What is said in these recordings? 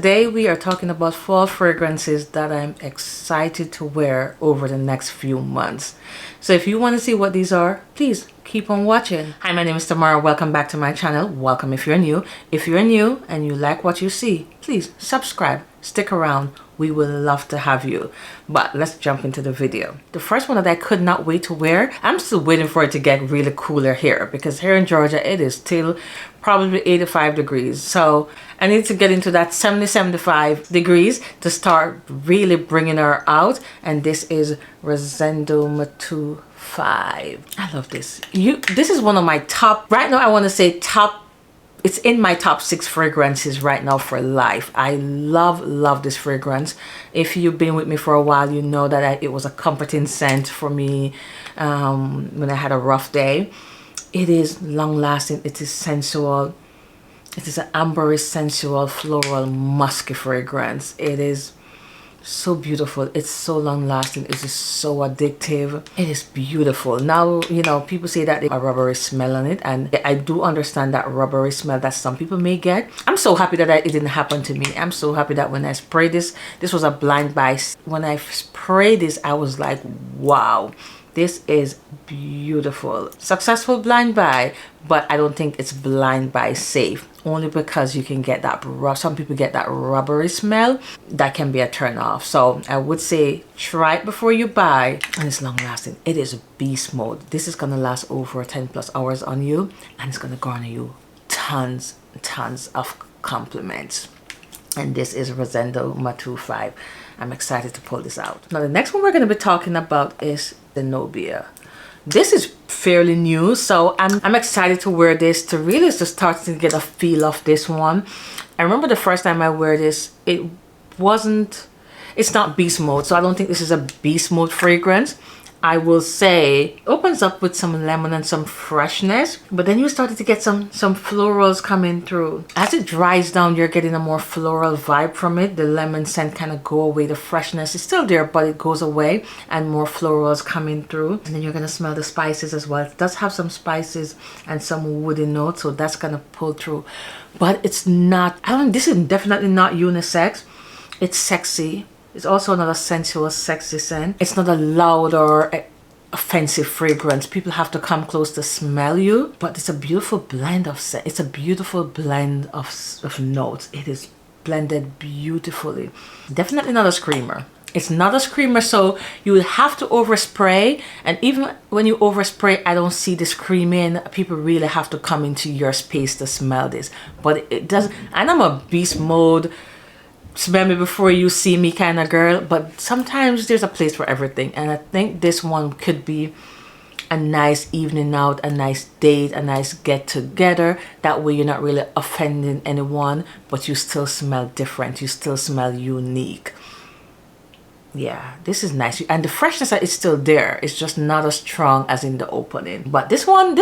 Today we are talking about fall fragrances that I'm excited to wear over the next few months. So if you want to see what these are, please keep on watching. Hi, my name is Tamara. Welcome back to my channel. Welcome if you're new. If you're new and you like what you see, please subscribe, stick around. We would love to have you. But let's jump into the video. The first one that I could not wait to wear, I'm still waiting for it to get really cooler here because here in Georgia it is still probably 85 degrees. So I need to get into that 70-75 degrees to start really bringing her out. And this is Rosendo Mateu 5. I love this. This is one of my top, right now I want to say top, it's in my top 6 fragrances right now for life. I love this fragrance. If you've been with me for a while, you know that it was a comforting scent for me when I had a rough day. It is long lasting, it is sensual. It is an ambery, sensual, floral, musky fragrance. It is so beautiful. It's so long lasting. It is so addictive. It is beautiful. Now, you know, people say that there's a rubbery smell on it, and I do understand that rubbery smell that some people may get. I'm so happy that it didn't happen to me. I'm so happy that when I sprayed this was a blind buy. When I sprayed this, I was like, wow, this is beautiful. Successful blind buy, but I don't think it's blind buy safe. Only because you can get that, some people get that rubbery smell. That can be a turn off. So I would say try it before you buy. And it's long lasting. It is beast mode. This is going to last over 10+ hours on you. And it's going to garner you tons of compliments. And this is Rosendo Mateu 5. I'm excited to pull this out. Now the next one we're going to be talking about is Zenobia. This is fairly new, so I'm excited to wear this to really just start to get a feel of this one. I remember the first time I wear this, it's not beast mode, so I don't think this is a beast mode fragrance. I will say it opens up with some lemon and some freshness, but then you started to get some florals coming through. As it dries down, you're getting a more floral vibe from it. The lemon scent kind of go away. The freshness is still there, but it goes away, and more florals coming through. And then you're gonna smell the spices as well. It does have some spices and some woody notes, so that's gonna pull through. But it's not, this is definitely not unisex. It's sexy. It's also another sensual, sexy scent. It's not a loud or offensive fragrance. People have to come close to smell you, but it's a beautiful blend of scent. It's a beautiful blend of notes. It is blended beautifully. Definitely not a screamer. It's not a screamer, so you will have to overspray. And even when you overspray, I don't see the screaming. People really have to come into your space to smell this. But it does, and I'm a beast mode, smell me before you see me kind of girl, but sometimes there's a place for everything, and I think this one could be a nice evening out, a nice date, a nice get together. That way you're not really offending anyone, but you still smell different, you still smell unique. Yeah, this is nice, and the freshness is still there. It's just not as strong as in the opening. But this one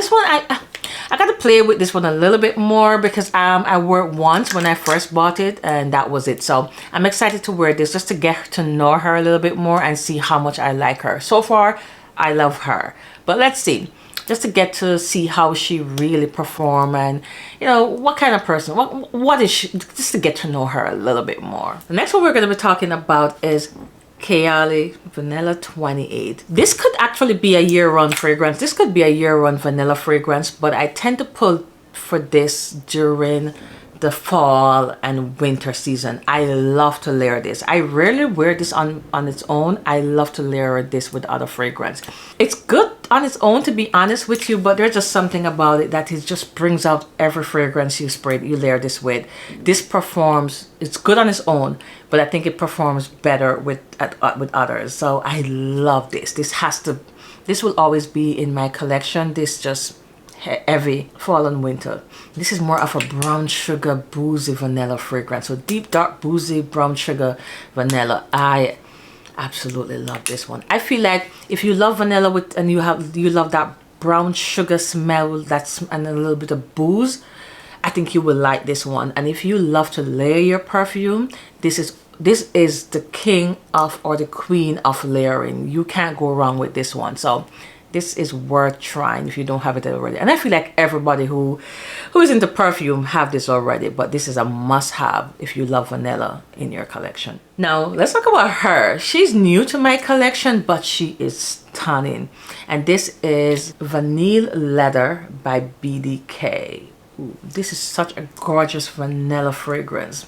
I got to play with this one a little bit more because I wore it once when I first bought it, and that was it. So I'm excited to wear this just to get to know her a little bit more and see how much I like her. So far, I love her, but let's see, just to get to see how she really perform, and you know, what kind of person, what is she, just to get to know her a little bit more. The next one we're going to be talking about is Kayali Vanilla 28. This could actually be a year-round fragrance. This could be a year-round vanilla fragrance, but I tend to pull for this during the fall and winter season. I love to layer this. I rarely wear this on its own. I love to layer this with other fragrance. It's good on its own, to be honest with you, but there's just something about it that it just brings out every fragrance you spray, you layer this with. This performs, it's good on its own, but I think it performs better with others. So I love this. This will always be in my collection. This just heavy fall and winter. This is more of a brown sugar boozy vanilla fragrance. So deep dark boozy brown sugar vanilla. I absolutely love this one. I feel like if you love vanilla and you love that brown sugar smell and a little bit of booze, I think you will like this one. And if you love to layer your perfume, this is the king of, or the queen of layering. You can't go wrong with this one. So This is worth trying if you don't have it already. And I feel like everybody who is into perfume have this already, but this is a must-have if you love vanilla in your collection. Now let's talk about her. She's new to my collection, but she is stunning. And this is Vanille Leather by BDK. Ooh, this is such a gorgeous vanilla fragrance.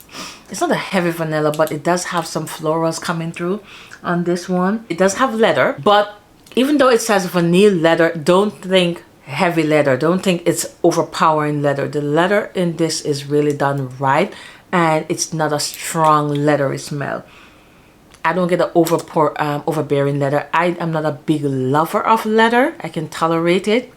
It's not a heavy vanilla, but it does have some florals coming through on this one. It does have leather, but even though it says vanille leather, don't think heavy leather. Don't think it's overpowering leather. The leather in this is really done right, and it's not a strong leathery smell. I don't get an overbearing leather. I am not a big lover of leather. I can tolerate it.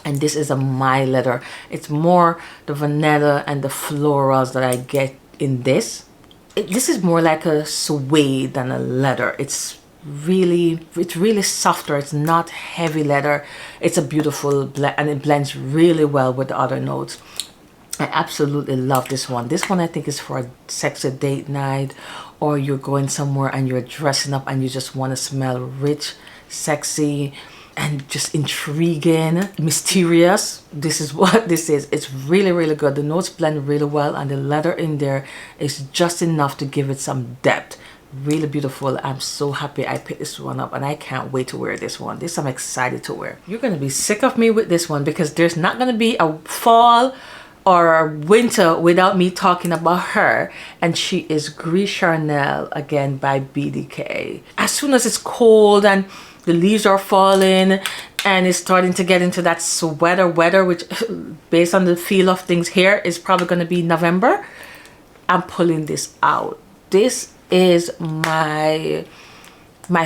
And this is a mild leather. It's more the vanilla and the florals that I get in this. This is more like a suede than a leather. It's really softer. It's not heavy leather. It's a beautiful blend, and it blends really well with the other notes. I absolutely love this one. This one I think is for a sexy date night, or you're going somewhere and you're dressing up and you just want to smell rich, sexy, and just intriguing, mysterious. This is what this is. It's really good. The notes blend really well, and the leather in there is just enough to give it some depth. Really beautiful. I'm so happy I picked this one up, and I can't wait to wear this one. This I'm excited to wear. You're gonna be sick of me with this one, because there's not gonna be a fall or a winter without me talking about her, and she is Gris Charnel, again by BDK. As soon as it's cold and the leaves are falling and it's starting to get into that sweater weather, which based on the feel of things here is probably going to be November, I'm pulling this out. This is my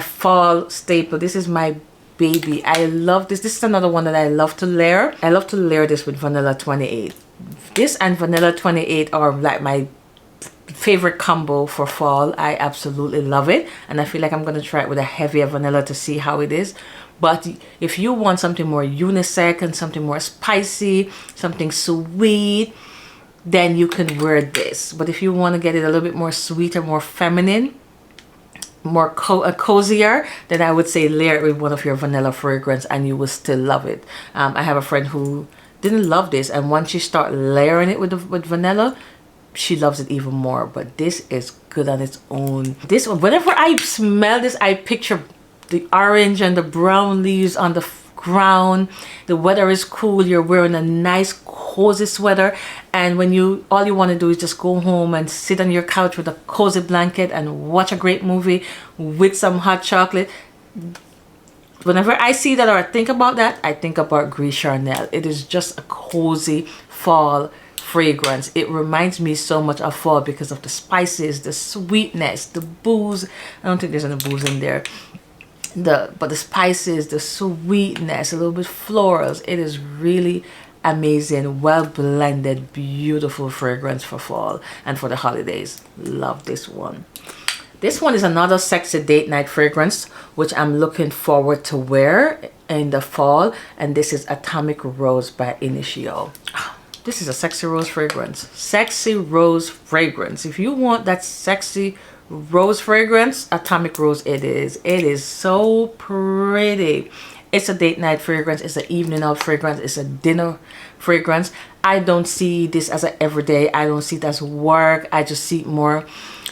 fall staple. This is my baby. I love this. This is another one that I love to layer. I love to layer this with Vanilla 28. This and Vanilla 28 are like my favorite combo for fall. I absolutely love it, and I feel like I'm going to try it with a heavier vanilla to see how it is. But if you want something more unisex and something more spicy, something sweet, then you can wear this. But if you want to get it a little bit more sweeter, more feminine, more cozier, then I would say layer it with one of your vanilla fragrance and you will still love it. I have a friend who didn't love this, and once you start layering it with vanilla, she loves it even more. But this is good on its own. This one, whenever I smell this, I picture the orange and the brown leaves on the ground. The weather is cool, you're wearing a nice cozy sweater, and when all you want to do is just go home and sit on your couch with a cozy blanket and watch a great movie with some hot chocolate. Whenever I see that or I think about that, I think about Gris Charnel. It is just a cozy fall fragrance. It reminds me so much of fall because of the spices, the sweetness, the booze. I don't think there's any booze in there. But the spices, the sweetness, a little bit florals. It is really amazing, well blended, beautiful fragrance for fall and for the holidays. Love this one. This one is another sexy date night fragrance, which I'm looking forward to wear in the fall, and this is Atomic Rose by Initio. This is a sexy rose fragrance. Sexy rose fragrance. If you want that sexy rose fragrance, Atomic Rose it is. It is so pretty. It's a date night fragrance. It's an evening out fragrance. It's a dinner fragrance. I don't see this as an everyday. I don't see it as work. I just see it more.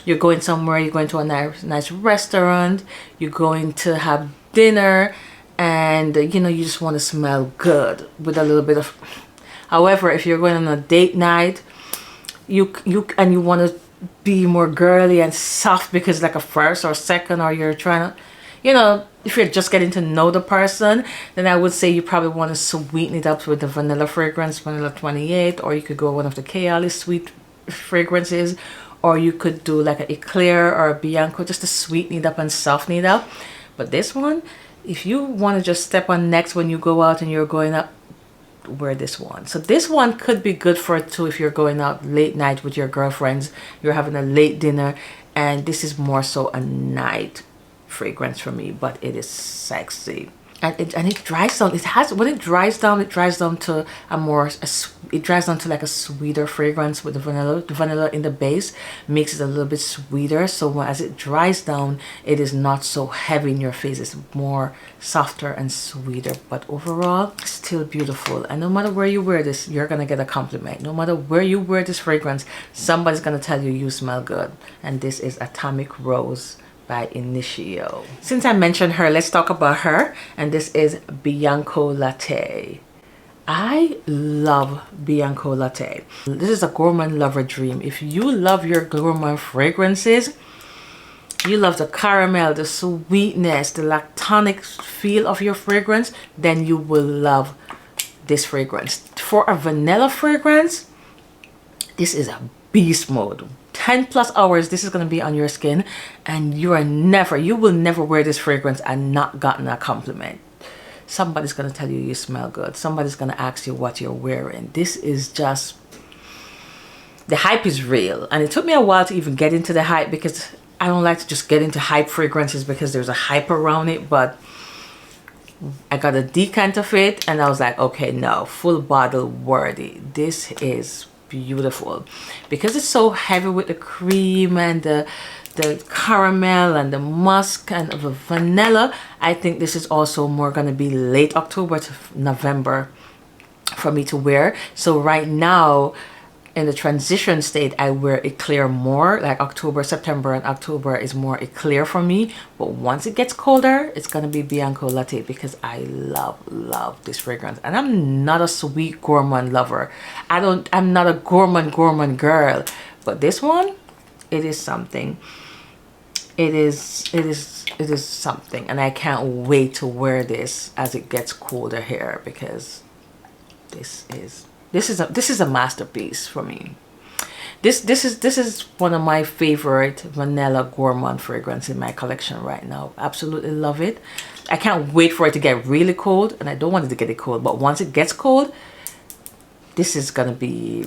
You're going somewhere. You're going to a nice restaurant. You're going to have dinner, and you know, you just want to smell good with a little bit of. However, if you're going on a date night, you want to be more girly and soft because like a first or second, or you're trying to, you know, if you're just getting to know the person, then I would say you probably want to sweeten it up with the vanilla fragrance, Vanilla 28, or you could go one of the Kayali sweet fragrances, or you could do like an Eclair or a Bianco just to sweeten it up and soften it up. But this one, if you want to just step on next when you go out and you're going up, wear this one. So this one could be good for it too if you're going out late night with your girlfriends, you're having a late dinner, and this is more so a night fragrance for me, but it is sexy. and it dries down. It has, when it dries down, it dries down to a more it dries down to like a sweeter fragrance with the vanilla in the base makes it a little bit sweeter. So as it dries down, it is not so heavy in your face. It's more softer and sweeter, but overall still beautiful. And no matter where you wear this, you're gonna get a compliment. No matter where you wear this fragrance, somebody's gonna tell you you smell good. And this is Atomic Rose by Initio. Since I mentioned her, let's talk about her. And this is Bianco Latte. I love Bianco Latte. This is a gourmand lover dream. If you love your gourmand fragrances, you love the caramel, the sweetness, the lactonic feel of your fragrance, then you will love this fragrance. For a vanilla fragrance, this is a beast mode. 10+ hours this is going to be on your skin, and you will never wear this fragrance and not gotten a compliment. Somebody's going to tell you you smell good. Somebody's going to ask you what you're wearing. This is just, the hype is real, and it took me a while to even get into the hype, because I don't like to just get into hype fragrances because there's a hype around it. But I got a decant of it and I was like, okay, no, full bottle worthy. This is beautiful because it's so heavy with the cream and the caramel and the musk and the vanilla. I think this is also more going to be late October to November for me to wear. So right now in the transition state, I wear Eclair more. Like October, September and October is more Eclair for me. But once it gets colder, it's gonna be Bianco Latte, because I love this fragrance. And I'm not a sweet gourmand lover. I'm not a gourmand girl. But this one, it is something. It is something. And I can't wait to wear this as it gets colder here, because this is a masterpiece for me. This is one of my favorite vanilla gourmand fragrance in my collection right now. Absolutely love it. I can't wait for it to get really cold, and I don't want it to get it cold, but once it gets cold, this is gonna be,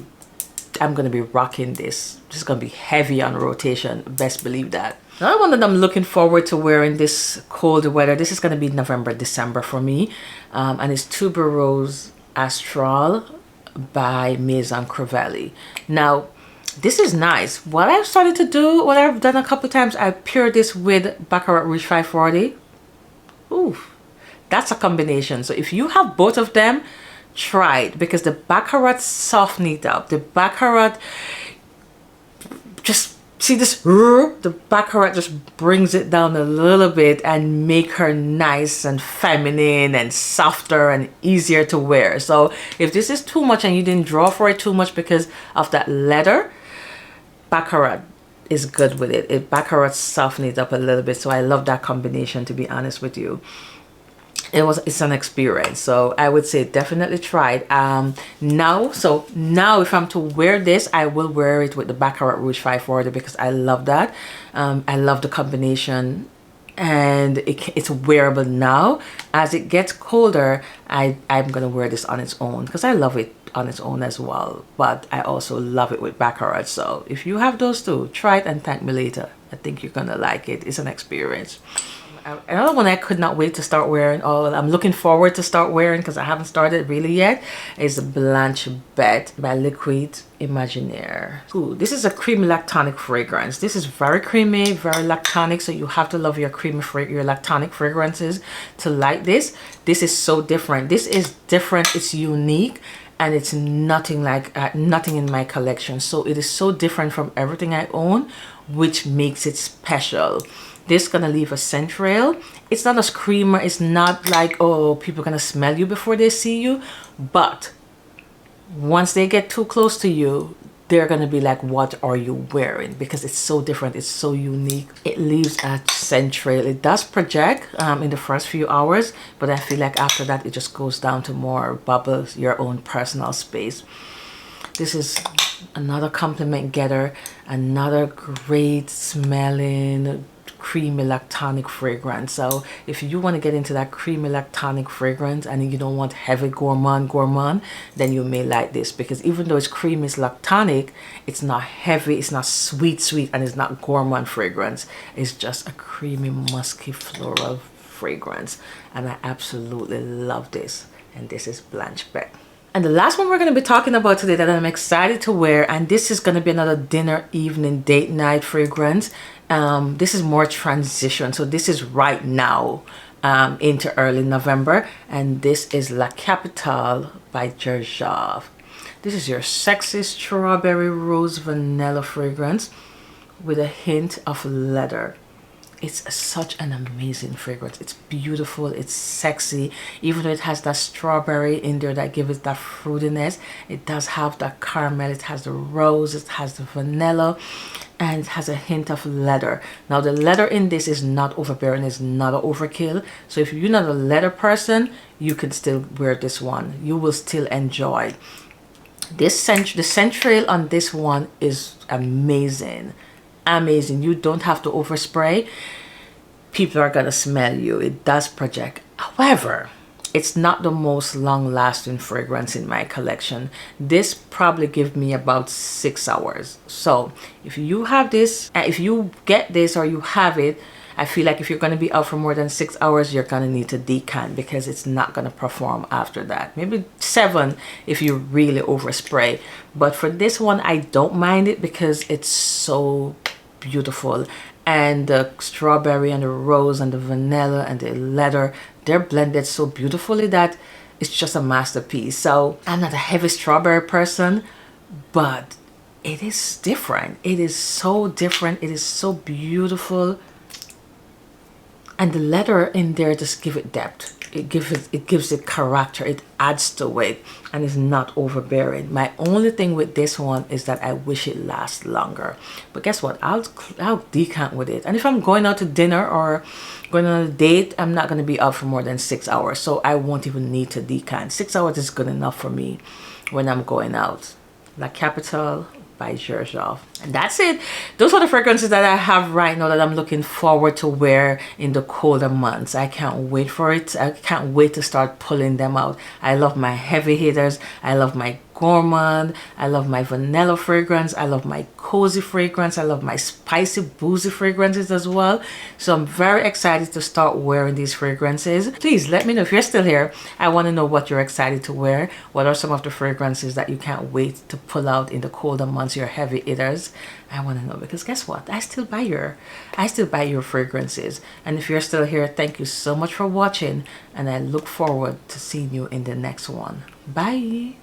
I'm gonna be rocking this. This is gonna be heavy on rotation, best believe that. Another one that I'm looking forward to wearing this cold weather, this is gonna be November, December for me, and it's Tubereuse Astrale by Maison Crivelli. Now this is nice. What I've started to do, what I've done a couple times, I pair this with Baccarat Rouge 540. Ooh, that's a combination. So if you have both of them, try it, because the Baccarat soften it up. The Baccarat, just see this, the Baccarat just brings it down a little bit and make her nice and feminine and softer and easier to wear. So if this is too much and you didn't draw for it too much because of that leather, Baccarat is good with it. Baccarat soften it up a little bit. So I love that combination, to be honest with you. It's an experience, so I would say definitely try it. Now if I'm to wear this, I will wear it with the Baccarat Rouge 540, because I love that. I love the combination, and it's wearable now. As it gets colder, I'm gonna wear this on its own, because I love it on its own as well, but I also love it with Baccarat. So if you have those two, try it and thank me later. I think you're gonna like it. It's an experience. Another one I could not wait to start wearing, I'm looking forward to start wearing, because I haven't started really yet, is Blanche Bete by Liquid Imaginaire. Ooh, this is a creamy lactonic fragrance. This is very creamy, very lactonic, so you have to love your creamy your lactonic fragrances to like this. This is so different. This is different, it's unique, and it's nothing like nothing in my collection. So it is so different from everything I own, which makes it special. This gonna leave a scent trail. It's not a screamer. It's not like, oh, people gonna smell you before they see you. But once they get too close to you, they're gonna be like, what are you wearing? Because it's so different. It's so unique. It leaves a scent trail. It does project in the first few hours, but I feel like after that, it just goes down to more bubbles, your own personal space. This is another compliment getter. Another great smelling, creamy lactonic fragrance. So if you want to get into that creamy lactonic fragrance and you don't want heavy gourmand, then you may like this, because even though it's creamy, it's lactonic, it's not heavy, it's not sweet, and it's not gourmand fragrance. It's just a creamy, musky, floral fragrance, and I absolutely love this. And this is Blanche. And the last one we're going to be talking about today that I'm excited to wear, and this is going to be another dinner, evening, date night fragrance. This is more transition, so this is right now into early November, and this is La Capitale by Gerjov. This is your sexy strawberry rose vanilla fragrance with a hint of leather. It's such an amazing fragrance. It's beautiful, it's sexy, even though it has that strawberry in there that gives it that fruitiness. It does have that caramel, it has the rose, it has the vanilla, and it has a hint of leather. Now the leather in this is not overbearing, it's not an overkill. So if you're not a leather person, you can still wear this one. You will still enjoy. The scent trail on this one is amazing. Amazing. You don't have to overspray. People are gonna smell you. It does project. However, it's not the most long-lasting fragrance in my collection. This probably give me about 6 hours. So if you have this, if you get this or you have it, I feel like if you're gonna be out for more than 6 hours, you're gonna need to decant because it's not gonna perform after that. Maybe 7 if you really overspray. But for this one, I don't mind it because it's so beautiful, and the strawberry and the rose and the vanilla and the leather, they're blended so beautifully that it's just a masterpiece. So I'm not a heavy strawberry person, but it is different. It is so different. It is so beautiful, and the leather in there just give it depth. It gives it character. It adds to it, and is not overbearing. My only thing with this one is that I wish it lasts longer. But guess what? I'll decant with it. And if I'm going out to dinner or going on a date, I'm not going to be out for more than 6 hours, so I won't even need to decant. 6 hours is good enough for me when I'm going out. La Capitale by Gerjov. And that's it. Those are the fragrances that I have right now that I'm looking forward to wear in the colder months. I can't wait for it. I can't wait to start pulling them out. I love my heavy hitters. I love my gourmand. I love my vanilla fragrance. I love my cozy fragrance. I love my spicy boozy fragrances as well. So I'm very excited to start wearing these fragrances. Please let me know if you're still here. I want to know what you're excited to wear. What are some of the fragrances that you can't wait to pull out in the colder months, your heavy hitters? I want to know, because guess what? I still buy your fragrances. And if you're still here, thank you so much for watching, and I look forward to seeing you in the next one. Bye.